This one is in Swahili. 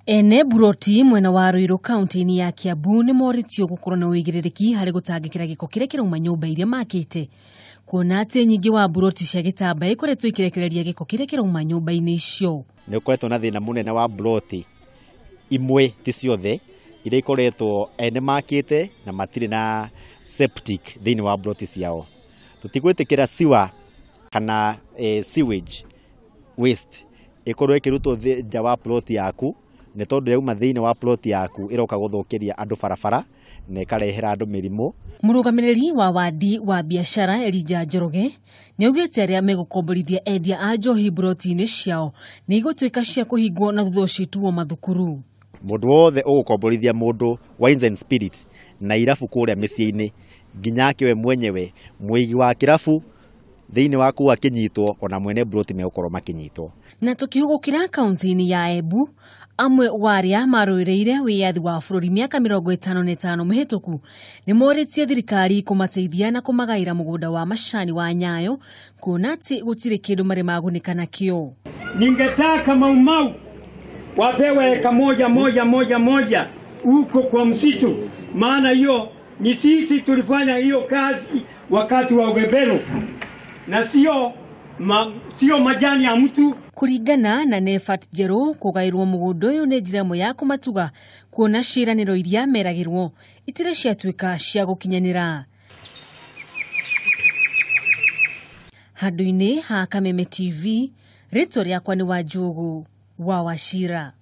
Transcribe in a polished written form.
Ene buroti mwena wa Ruiru kaunti-ini ya Kiambu ni moritio gukorwo na uigiririki hari gutangikira giko kiria kirauma nyumba iria makite. Kuona ati nyingi wa buroti cia Gitambaya ikoretwo ikirekereria giko kiria kirauma nyumba-ini icio. Ni ukoretwo na thina munene wa buroti imwe ti ciothe iria ikoretwo ene makite na matire na septic thini wa buroti ciao. Tutigwitikira siwa kana sewage waste ikorwo ikirutwo nja wa buroti yaku ne tondu yauma thini wa buroti yaku iroka guthukiria andu barabara na ikarehera andu mirimu. Murugamiriri wa wadi wa Biashara Elijah Njoroge ni augite aria megukomborithia endia a njohi buroti-ini ciao ni igutwika cia kuhingwo na thutha ucio mathukuru. Mundu wothe ugukomborithia mundu wines and spirit na irafu kuria micii-ini nginya kiwe mwenyewe muigi wa kirafu thini waku wa kinyitwo ona mwene buroti megukorwo makinyitwo. Na tukihugukira kaunti-ini ya Embu amwe waria maruireire wiathi wa bururi miaka 55 mihituku ni moritie thirikari kumateithia na kumagaira mugunda wa mashani wa Nyayo kuona ati gutire kindu mari magunika nakio. Ningetaka Maumau wapewe eka moja huko kwa msitu, maana hiyo ni sisi tulifanya hiyo kazi wakati wa ubeberu na sio majani ya mtu. Kuringana na Nefat Jero kugairwo mugundo uyu ni njira imwe ya kumatuga kuona ciraniro iria meragirwo itire ciatuika cia gukinyanira. Handu-ini ha Kameme TV, ritwa riakwa ni Wanjugu wa Washira.